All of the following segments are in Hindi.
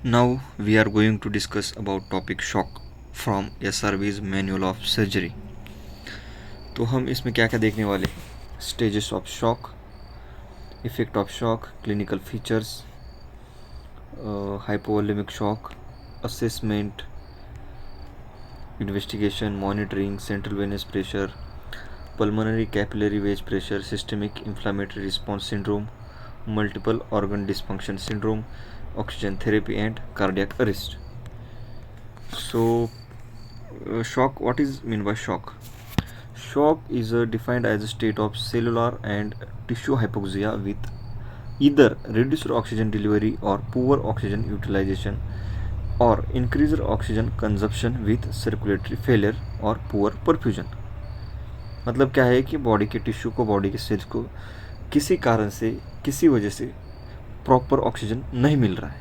Now we are going to discuss about topic shock from SRB's Manual of Surgery. तो हम इसमें क्या क्या देखने वाले stages of shock, effect of shock, clinical features, hypovolaemic shock, assessment, investigation, monitoring, central venous pressure, pulmonary capillary wedge pressure, systemic inflammatory response syndrome, multiple organ dysfunction syndrome, oxygen therapy, and cardiac arrest. So, shock. What is mean by shock? Shock is defined as a state of cellular and tissue hypoxia with either reduced oxygen delivery or poor oxygen utilization or increased oxygen consumption with circulatory failure or poor perfusion. मतलब क्या है कि बॉडी के टिश्यू को, बॉडी के सेल्स को किसी कारण से, किसी वजह से प्रॉपर ऑक्सीजन नहीं मिल रहा है.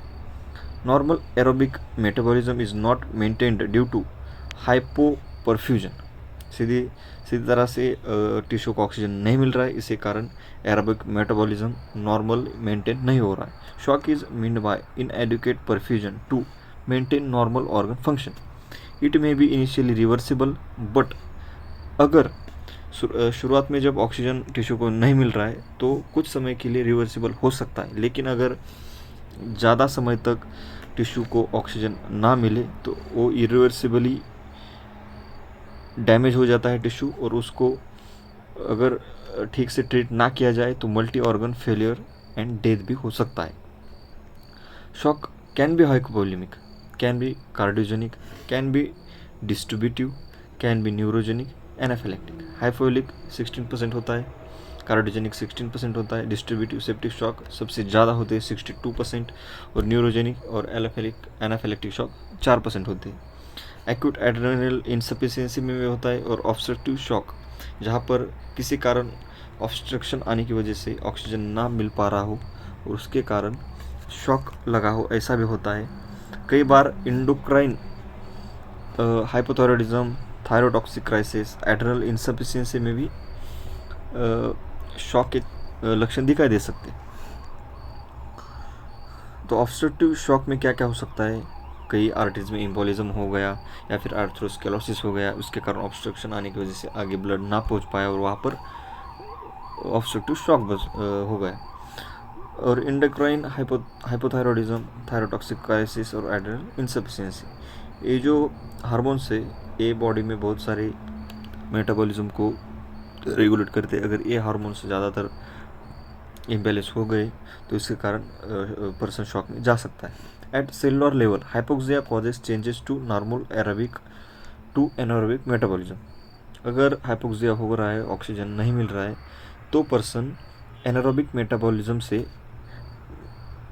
Normal aerobic metabolism is not maintained due to hypoperfusion. सीधी तरह से टिश्यू को ऑक्सीजन नहीं मिल रहा है, इसी कारण एरोबिक मेटाबॉलिज्म नॉर्मल मेंटेन नहीं हो रहा है. Shock is meant by inadequate perfusion to maintain normal organ function. It may be initially reversible, but अगर शुरुआत में जब ऑक्सीजन टिश्यू को नहीं मिल रहा है तो कुछ समय के लिए रिवर्सिबल हो सकता है, लेकिन अगर ज़्यादा समय तक टिश्यू को ऑक्सीजन ना मिले तो वो इरिवर्सिबली डैमेज हो जाता है टिश्यू, और उसको अगर ठीक से ट्रीट ना किया जाए तो multi organ failure and death भी हो सकता है. Shock can be hypovolaemic, can be cardiogenic, can be distributive, can be neurogenic, anaphylactic. Hypovolaemic 16% होता है, कार्डियोजेनिक 16% होता है, डिस्ट्रीब्यूटिव सेप्टिक शॉक सबसे ज़्यादा होते हैं 62%, और न्यूरोजेनिक और एनाफिलेक्टिक शॉक 4% होते हैं. एक्यूट एड्रेनल इनसफिशिएंसी में भी होता है, और ऑब्स्ट्रक्टिव शॉक जहाँ पर किसी कारण ऑब्स्ट्रक्शन आने की वजह से ऑक्सीजन ना मिल पा रहा हो और उसके कारण शॉक लगा हो, ऐसा भी होता है. कई बार endocrine hypothyroidism, thyrotoxic crisis, adrenal insufficiency में भी शॉक के लक्षण दिखाई दे सकते हैं. तो ऑब्स्ट्रक्टिव शॉक में क्या क्या हो सकता है? कई आर्टरीज में एम्बोलिज्म हो गया या फिर आर्थ्रोस्क्लेरोसिस हो गया, उसके कारण ऑब्स्ट्रक्शन आने की वजह से आगे ब्लड ना पहुंच पाया और वहाँ पर ऑब्स्ट्रक्टिव शॉक हो गया. और इंडोक्राइन हाइपोथायरॉयडिज्म, थायरोटॉक्सिक क्राइसिस और एड्रेनल इनसफिशिएंसी, ये जो हार्मोन्स है ये बॉडी में बहुत सारे मेटाबॉलिज्म को रेगुलेट करते हैं. अगर ये हार्मोन्स ज़्यादातर इम्बैलेंस हो गए तो इसके कारण पर्सन शॉक में जा सकता है. At cellular level hypoxia causes changes to normal aerobic to anaerobic metabolism. अगर हाइपोक्सिया हो रहा है, ऑक्सीजन नहीं मिल रहा है, तो पर्सन एनारोबिक मेटाबॉलिज्म से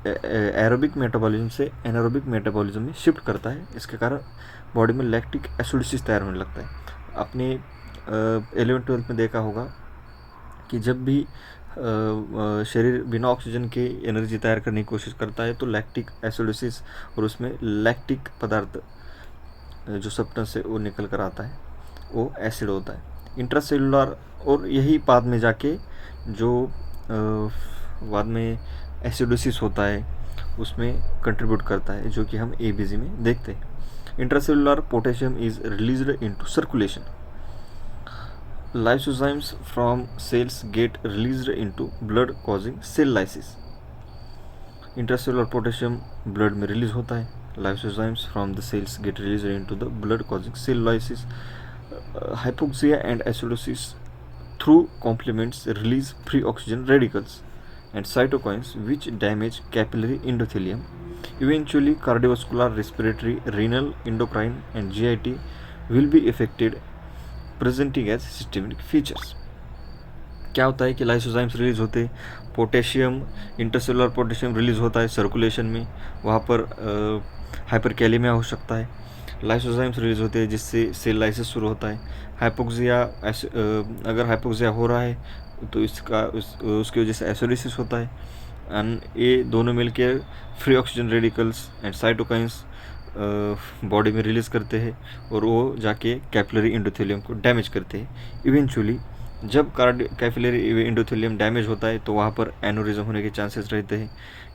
एरोबिक मेटाबॉलिज्म से एनारोबिक मेटाबॉलिज्म में शिफ्ट करता है. इसके कारण बॉडी में लैक्टिक एसिडोसिस तैयार होने लगता है. आपने 11th-12th में देखा होगा कि जब भी शरीर बिना ऑक्सीजन के एनर्जी तैयार करने की कोशिश करता है तो लैक्टिक एसिडोसिस, और उसमें लैक्टिक पदार्थ जो सब्सटेंस है वो निकल कर आता है, वो एसिड होता है इंट्रासेलुलर, और यही बाद में जाके जो बाद में एसिडोसिस होता है उसमें कंट्रीब्यूट करता है, जो कि हम एबीजी में देखते हैं. Intracellular potassium is released into circulation. Lysozymes from cells get released into blood causing cell lysis. Intracellular potassium blood में रिलीज होता है. Lysozymes from the cells get released into the blood causing cell lysis. Hypoxia and acidosis through complements release free oxygen radicals and cytokines which damage capillary endothelium. Eventually cardiovascular, respiratory, renal, endocrine and GIT will be affected, presenting as systemic features. क्या होता है कि लाइसोजाइम्स रिलीज होते हैं, पोटेशियम, इंटरसेलुलर पोटेशियम रिलीज होता है सर्कुलेशन में, वहाँ पर हाइपरकैलेमिया हो सकता है. लाइसोजाइम्स रिलीज होते हैं जिससे सेल लाइसिस शुरू होता है. हाइपोक्सिया, अगर हाइपोक्सिया हो रहा है तो उसकी वजह से एसिडोसिस होता है. एंड ये दोनों मिलकर free oxygen radicals and cytokines body में रिलीज़ करते हैं और वो जाके कैपिलरी एंडोथेलियम को डैमेज करते हैं. इवेंचुअली जब कैपिलरी एंडोथेलियम डैमेज होता है तो वहाँ पर एनोरिज्म होने के चांसेस रहते हैं,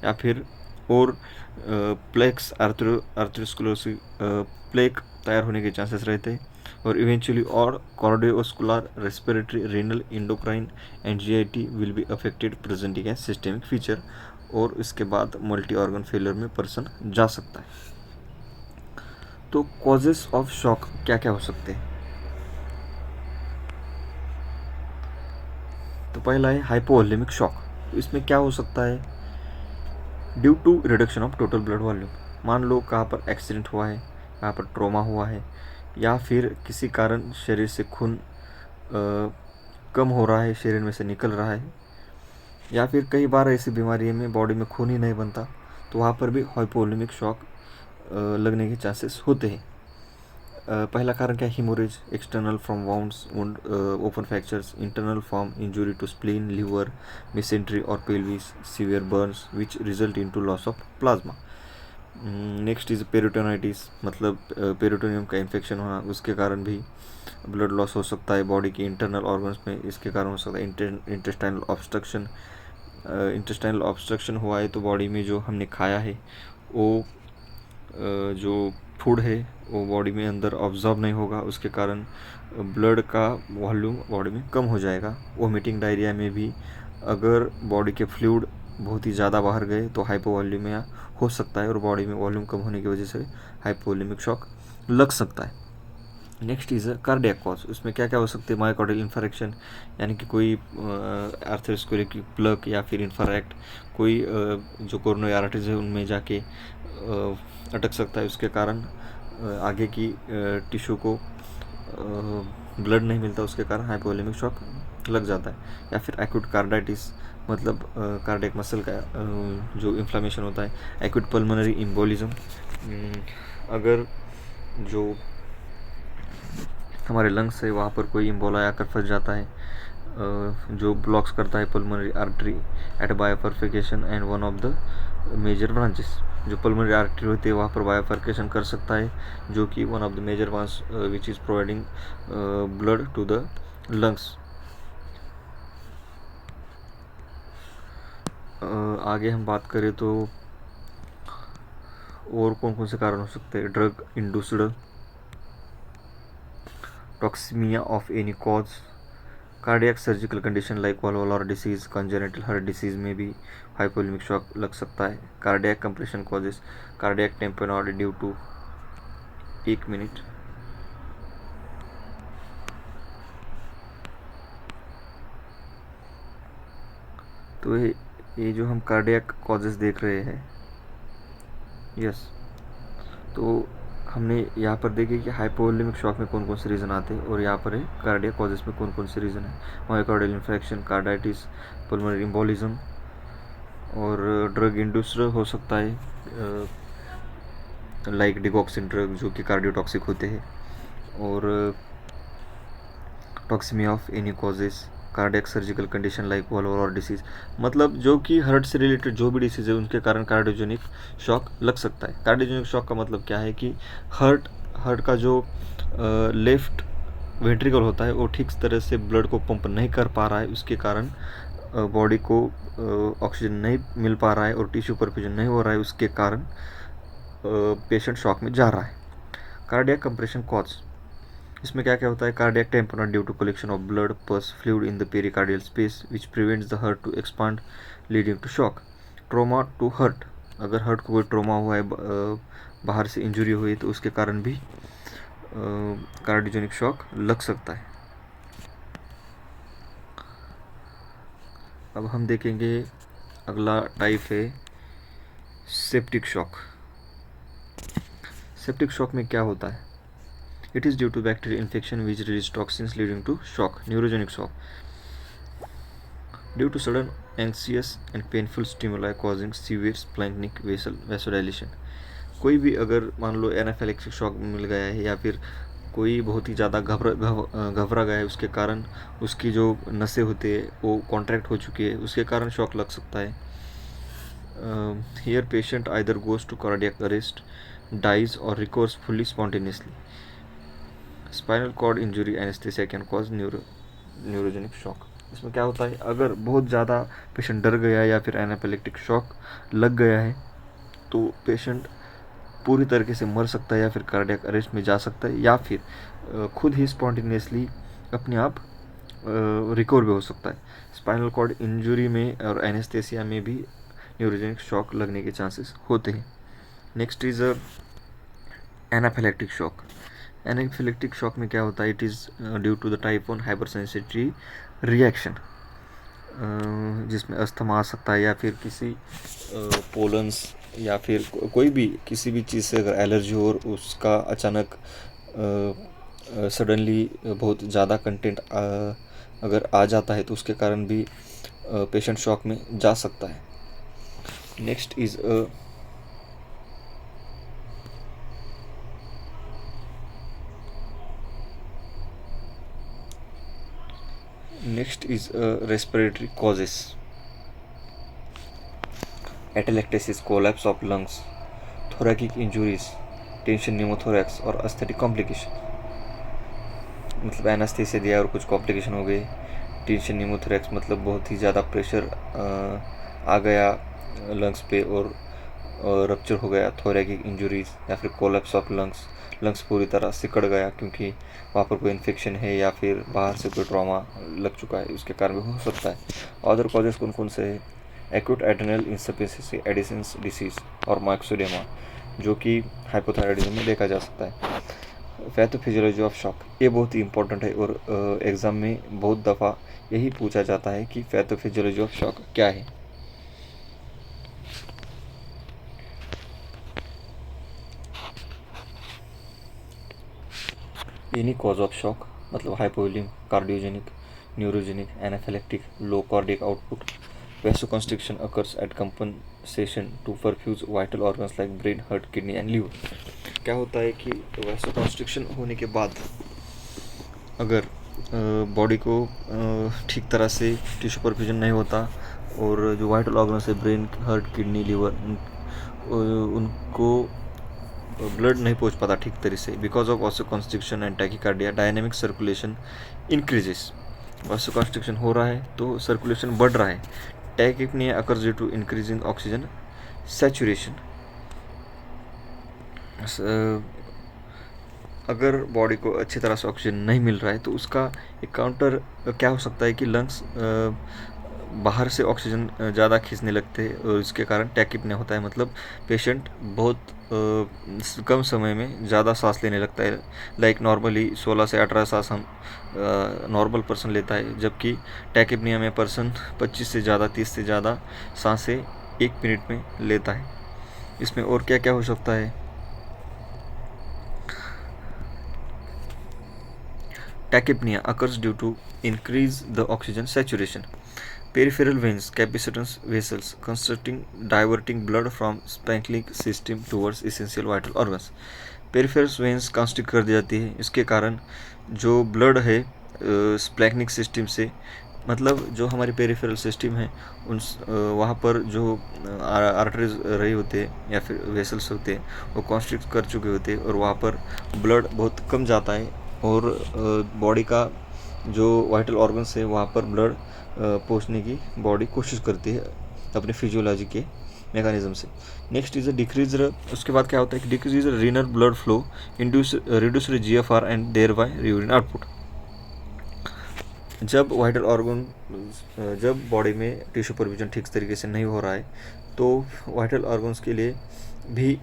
या फिर और प्लेक्स आर्थरोस्क्लेरोसिस प्लेक तैयार होने के चांसेस रहते हैं, और इवेंचुअली और cardiovascular, respiratory, renal, endocrine, anxiety will be affected presenting as systemic feature, और इसके बाद मल्टी ऑर्गन फेलियर में पर्सन जा सकता है। तो कॉजेस ऑफ शॉक क्या क्या हो सकते हैं? तो पहला है हाइपोवॉल्यूमिक शॉक। तो इसमें क्या हो सकता है? Due to reduction of total blood volume. मान लो कहाँ पर एक्सीडेंट हुआ है, कहाँ पर ट्रॉमा हुआ है, या फिर किसी कारण शरीर से खून कम हो रहा है, शरीर में से निकल रहा है, या फिर कई बार ऐसी बीमारी में बॉडी में खून ही नहीं बनता, तो वहाँ पर भी हाइपोवॉल्यूमिक शॉक लगने के चांसेस होते हैं। पहला कारण क्या है? Haemorrhage external from wounds, wound, open fractures, internal from injury to spleen, liver, mesentery और pelvis, severe burns which result in to loss of plasma. Next is peritonitis, मतलब पेरिटोनियम का इन्फेक्शन होना, उसके कारण भी ब्लड लॉस हो सकता है बॉडी के इंटरनल ऑर्गन्स में, इसके कारण हो सकता है इंटेस्टाइनल ऑब्स्ट्रक्शन। इंटेस्टाइनल ऑब्स्ट्रक्शन हुआ है तो बॉडी में जो हमने खाया है वो जो फूड है वो बॉडी में अंदर ऑब्जॉर्ब नहीं होगा, उसके कारण ब्लड का वॉल्यूम बॉडी में कम हो जाएगा। वोमिटिंग, डायरिया में भी अगर बॉडी के फ्लूइड बहुत ही ज़्यादा बाहर गए तो हाइपोवॉल्यूमिया हो सकता है, और बॉडी में वॉल्यूम कम होने की वजह से हाइपोवॉल्यूमिक शॉक लग सकता है। Next is cardiac cause. उसमें क्या क्या हो सकते हैं? मायोकार्डियल इन्फारेक्शन, यानी कि कोई आर्थरोस्क्लेरोटिक प्लग या फिर इन्फारेक्ट, कोई जो कोरोनरी आर्टरीज है उनमें जाके अटक सकता है, उसके कारण आगे की टिश्यू को ब्लड नहीं मिलता, उसके कारण हाइपोवॉल्यूमिक शॉक लग जाता है। या फिर एक्यूट कार्डाइटिस, मतलब कार्डियक मसल का जो इन्फ्लामेशन होता है। एक्यूट पल्मोनरी एम्बोलिज्म, अगर जो हमारे लंग्स है वहाँ पर कोई एम्बोला आकर फंस जाता है, जो ब्लॉक्स करता है pulmonary artery at bifurcation and one of the major branches. जो पल्मोनरी आर्टरी होती है वहाँ पर बायोफर्केशन कर सकता है, जो कि one of the major branch which is providing blood to the lungs. आगे हम बात करें तो और कौन कौन से कारण हो सकते हैं? Drug induced toxaemia of any cause, cardiac surgical condition like valvular disease, congenital heart disease में भी हाइपोवॉल्यूमिक शॉक लग सकता है। Cardiac compression causes, cardiac tamponade due to, 1 minute. तो ये जो हम कार्डियक कॉजेस देख रहे हैं, यस, तो हमने यहाँ पर देखे कि हाइपोवॉल्यूमिक शॉक में कौन कौन से रीज़न आते हैं, और यहाँ पर है कार्डियक कॉजेस में कौन कौन से रीज़न है। Myocardial infection, carditis, pulmonary embolism, और ड्रग इंड्यूस्ड हो सकता है लाइक डिगॉक्सिन ड्रग जो कि कार्डियोटॉक्सिक होते हैं, और toxaemia of any causes, cardiac surgical condition like valvular disease, मतलब जो कि हार्ट से रिलेटेड जो भी डिसीज है उनके कारण कार्डियोजेनिक शॉक लग सकता है। कार्डियोजेनिक शॉक का मतलब क्या है कि हार्ट का जो लेफ्ट वेंट्रिकल होता है वो ठीक तरह से ब्लड को पंप नहीं कर पा रहा है, उसके कारण बॉडी को ऑक्सीजन नहीं मिल पा रहा है और टिश्यू परफ्यूजन नहीं हो रहा है, उसके कारण पेशेंट शॉक में जा रहा है। कार्डियक कंप्रेशन कॉज, इसमें क्या क्या होता है? Cardiac tamponade due to collection of blood pus fluid in the pericardial space which prevents the heart to expand leading to shock. Trauma to heart, अगर हार्ट को कोई ट्रोमा हुआ है, बाहर से इंजरी हुई है, तो उसके कारण भी कार्डियोजेनिक शॉक लग सकता है। अब हम देखेंगे अगला टाइप है सेप्टिक शॉक। सेप्टिक शॉक में क्या होता है? It is due to bacterial infection which release toxins leading to shock. Neurogenic shock, due to sudden anxious and painful stimuli causing severe splanchnic vasodilation. कोई भी अगर मान लो एनाफिलेक्टिक शॉक मिल गया है, या फिर कोई बहुत ही ज़्यादा घबरा गया है, उसके कारण उसकी जो नसें होती है वो कॉन्ट्रैक्ट हो चुकी है, उसके कारण शॉक लग सकता है। Here patient either goes to cardiac arrest, dies और recovers fully spontaneously. Spinal cord injury anaesthesia can cause neurogenic shock. इसमें क्या होता है? अगर बहुत ज़्यादा पेशेंट डर गया है या फिर एनाफिलेक्टिक शॉक लग गया है, तो पेशेंट पूरी तरीके से मर सकता है या फिर कार्डियक अरेस्ट में जा सकता है, या फिर खुद ही स्पॉन्टेनियसली अपने आप रिकवर भी हो सकता है। स्पाइनल कॉर्ड इंजरी में और एनेस्थेसिया में भी न्यूरोजेनिक शॉक लगने के चांसेस होते हैं। Next is anaphylactic shock. Anaphylactic shock में क्या होता है, it is due to the type 1 hyper sensitive reaction, जिसमें अस्थमा आ सकता है या फिर किसी पोलन्स या फिर कोई भी किसी भी चीज़ से अगर एलर्जी हो और उसका अचानक सडनली बहुत ज़्यादा कंटेंट अगर आ जाता है तो उसके कारण भी पेशेंट शॉक में जा सकता है। Next is respiratory causes. Atelectasis, collapse of lungs, thoracic injuries, tension pneumothorax और एस्थेटिक कॉम्प्लिकेशन। मतलब एनास्थेसिया दिया और कुछ कॉम्प्लिकेशन हो गए। टेंशन न्यूमोथोरैक्स मतलब बहुत ही ज़्यादा प्रेशर आ गया लंग्स पे और रप्चर हो गया। थोरैकिक इंजुरीज या फिर कोलैप्स ऑफ लंग्स पूरी तरह सिकड़ गया क्योंकि वहाँ पर कोई इन्फेक्शन है या फिर बाहर से कोई ट्रॉमा लग चुका है, उसके कारण भी हो सकता है। अदर कॉजेज कौन कौन से है, acute adrenal insufficiency, Edison's disease और माइक्सोडेमा, जो कि हाइपोथायराइडिज्म में देखा जा सकता है। पैथोफिजियोलॉजी ऑफ शॉक, ये बहुत ही इंपॉर्टेंट है और एग्ज़ाम में बहुत दफ़ा यही पूछा जाता है कि पैथोफिजियोलॉजी ऑफ शॉक क्या है। एनी कॉज ऑफ शॉक मतलब hypovolaemia, cardiogenic, neurogenic, anaphylactic, low cardiac output. Vasoconstriction occurs at compensation to perfuse vital organs like brain, heart, kidney and liver। क्या होता है कि वैसोकंस्ट्रिक्शन होने के बाद अगर बॉडी को ठीक तरह से टिश्यू परफ्यूजन नहीं होता और जो वाइटल ऑर्गन्स है ब्रेन, हार्ट, किडनी, लीवर, उनको ब्लड नहीं पहुंच पाता ठीक तरह से। Because of vasoconstriction and tachycardia, dynamic circulation increases. Vasoconstriction हो रहा है तो सर्कुलेशन बढ़ रहा है। Tachypnoea occurs due to increasing oxygen saturation. अगर बॉडी को अच्छी तरह से ऑक्सीजन नहीं मिल रहा है तो उसका एक काउंटर क्या हो सकता है कि लंग्स बाहर से ऑक्सीजन ज़्यादा खींचने लगते हैं और इसके कारण टैकीपनिया होता है। मतलब पेशेंट बहुत कम समय में ज़्यादा सांस लेने लगता है। लाइक नॉर्मली 16 से 18 सांस हम नॉर्मल पर्सन लेता है, जबकि टैकीपनिया में पर्सन 25 से ज़्यादा, 30 से ज़्यादा सांसें 1 मिनट में लेता है। इसमें और क्या क्या हो सकता है, tachypnea occurs due to increase the oxygen saturation. Peripheral veins, capacitance vessels, constructing diverting blood from splanchnic system towards essential vital organs. Peripheral veins constrict कर दी जाती है, इसके कारण जो ब्लड है स्प्लैंक्निक सिस्टम से, मतलब जो हमारी पेरिफेरल सिस्टम है उन वहाँ पर जो आर्टरीज रही होते हैं या फिर वेसल्स होते हैं वो कॉन्स्ट्रिक्ट कर चुके होते हैं और वहाँ पर ब्लड बहुत कम जाता है और बॉडी का जो वाइटल ऑर्गन्स है वहाँ पर ब्लड पहुँचने की बॉडी कोशिश करती है अपने फिजियोलॉजी के मैकेनिज्म से। नेक्स्ट इज अ डिक्रीज, उसके बाद क्या होता है कि decrease renal blood flow, induce reduce GFR and thereby urine output. जब वाइटल ऑर्गन जब बॉडी में टिश्यू परफ्यूजन ठीक तरीके से नहीं हो रहा है तो वाइटल ऑर्गन्स के लिए भी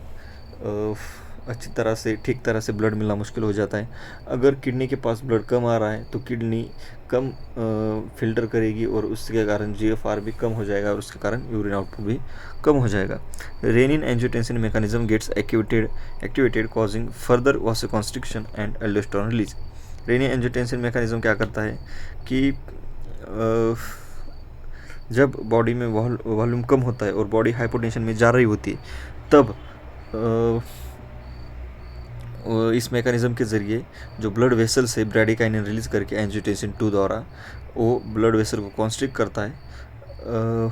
अच्छी तरह से ठीक तरह से ब्लड मिलना मुश्किल हो जाता है। अगर किडनी के पास ब्लड कम आ रहा है तो किडनी कम फिल्टर करेगी और उसके कारण GFR भी कम हो जाएगा और उसके कारण यूरिन आउटपुट भी कम हो जाएगा। Renin angiotensin mechanism gets activated causing further vasoconstriction and aldosterone release. Renin angiotensin mechanism क्या करता है कि जब बॉडी में वॉल्यूम कम होता है और बॉडी हाइपोटेंशन में जा रही होती है तब इस मैकेनिज्म के ज़रिए जो ब्लड वेसल से ब्रैडिकाइनिन रिलीज करके एंजियोटेंसिन 2 द्वारा वो ब्लड वेसल को कॉन्स्ट्रिक्ट करता है।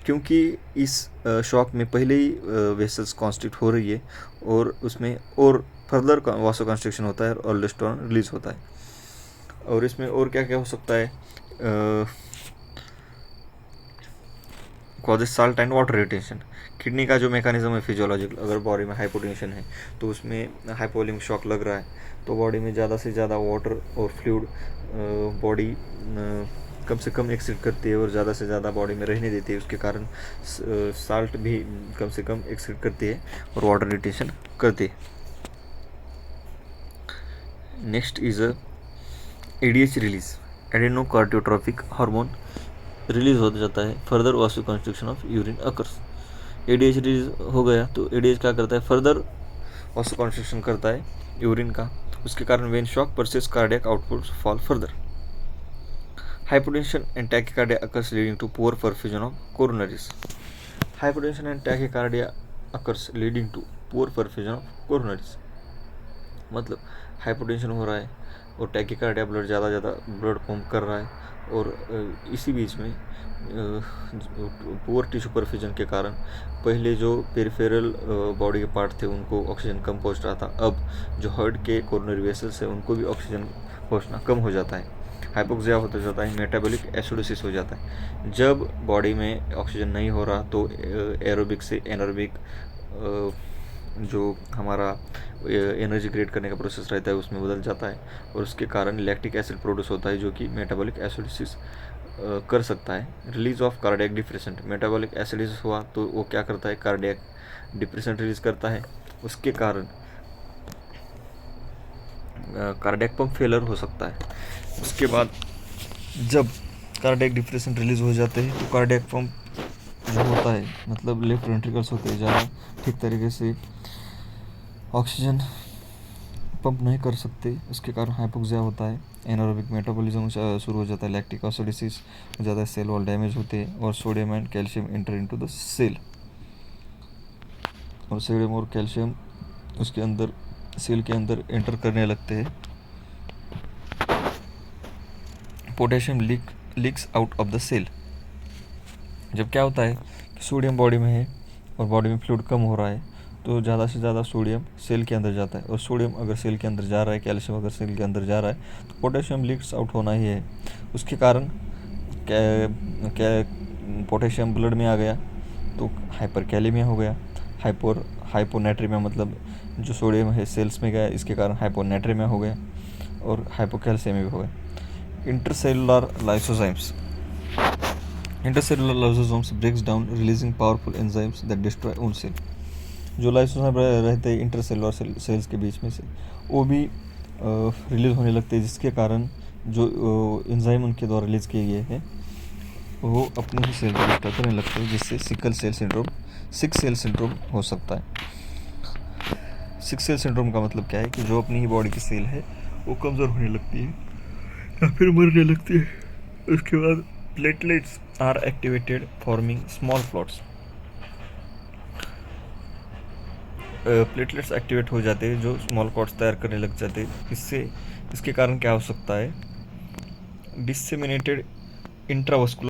क्योंकि इस शॉक में पहले ही वेसल्स कॉन्स्ट्रिक्ट हो रही है और उसमें और फर्दर वासो कॉन्स्ट्रिक्शन होता है और एल्डोस्टेरोन रिलीज होता है। और इसमें और क्या क्या हो सकता है, causes salt and water retention. Kidney का जो मैकेनिज्म है फिजियोलॉजिकल, अगर बॉडी में हाइपोटेंशन है तो उसमें हाइपोवोलेमिक शॉक लग रहा है तो बॉडी में ज़्यादा से ज़्यादा वाटर और फ्लूइड बॉडी कम से कम एक्सिट करती है और ज़्यादा से ज़्यादा बॉडी में रहने देती है, उसके कारण साल्ट भी कम से कम एक्सिट करती है और वाटर रिटेंशन करती है। Next is ADH release, adrenocorticotropic hormone release हो जाता है, further vasoconstriction of urine occurs. ADH release हो गया तो एडीएच क्या करता है, फर्दर वासोकंस्ट्रिक्शन करता है यूरिन का, उसके कारण when shock persist, cardiac output fall further. Hypotension and tachycardia occurs leading to poor perfusion of coronaries. Hypotension and tachycardia occurs leading to poor perfusion of coronaries, मतलब हाइपोटेंशन हो रहा है और टैकीकार्डिया ब्लड ज़्यादा ब्लड पंप कर रहा है और इसी बीच में पुअर टिश्यू परफ्यूजन के कारण पहले जो पेरिफेरल बॉडी के पार्ट थे उनको ऑक्सीजन कम पहुंच रहा था, अब जो हार्ट के कोरोनरी वेसल्स है उनको भी ऑक्सीजन पहुंचना कम हो जाता है, हाइपोक्सिया होता जाता है, मेटाबॉलिक एसिडोसिस हो जाता है। जब बॉडी में ऑक्सीजन नहीं हो रहा तो एरोबिक से एनारोबिक जो हमारा एनर्जी क्रिएट करने का प्रोसेस रहता है उसमें बदल जाता है और उसके कारण लैक्टिक एसिड प्रोड्यूस होता है जो कि मेटाबॉलिक एसिडोसिस कर सकता है। Release of cardiac depressant, metabolic acidosis हुआ तो वो क्या करता है, कार्डियक डिप्रेसेंट रिलीज करता है, उसके कारण कार्डियक पंप फेलर हो सकता है। उसके बाद जब कार्डियक डिप्रेसेंट रिलीज हो जाते हैं तो कार्डियक पंप जो होता है, मतलब लेफ्ट वेंट्रिकल्स होते हैं ज़्यादा ठीक तरीके से ऑक्सीजन पंप नहीं कर सकते, इसके कारण हाइपोक्सिया होता है, एनारोबिक मेटाबॉलिज्म शुरू हो जाता है, लैक्टिक एसिडोसिस हो जाता है, सेल वॉल डैमेज होते हैं और sodium and calcium enter into the cell, और सोडियम और कैल्शियम उसके अंदर सेल के अंदर एंटर करने लगते हैं। Potassium leaks out of the cell, जब क्या होता है कि सोडियम बॉडी में है और बॉडी में फ्लूइड कम हो रहा है तो ज़्यादा से ज़्यादा सोडियम सेल के अंदर जाता है, और सोडियम अगर सेल के अंदर जा रहा है, कैल्शियम अगर सेल के अंदर जा रहा है तो पोटेशियम लीक्स आउट होना ही है। उसके कारण पोटेशियम ब्लड में आ गया तो हाइपरकैलेमिया हो गया, हाइपोनेट्रीमिया, मतलब जो सोडियम है सेल्स में गया इसके कारण हाइपोनेट्रीमिया हो गया और हाइपोकैल्सियमिया भी हो गया। Intercellular lysozymes, intercellular lysosomes breaks down releasing powerful enzymes that destroy own cell. जो लाइसोसोम रहते हैं इंटरसेलुलर सेल्स के बीच में से वो भी रिलीज होने लगते हैं, जिसके कारण जो एंजाइम उनके द्वारा रिलीज किए गए हैं वो अपने ही सेल को डिस्ट्रॉय करने लगते हैं, जिससे सिक सेल सिंड्रोम हो सकता है। सिक सेल सिंड्रोम का मतलब क्या है कि जो अपनी ही बॉडी की सेल है वो कमज़ोर होने लगती है या फिर मरने लगती है। उसके बाद platelets are activated forming small clots, platelets activate हो जाते हैं जो स्मॉल क्लॉट्स तैयार करने लग जाते हैं। इसके कारण क्या हो सकता है, डिसेमिनेटेड इंट्रावस्कुलर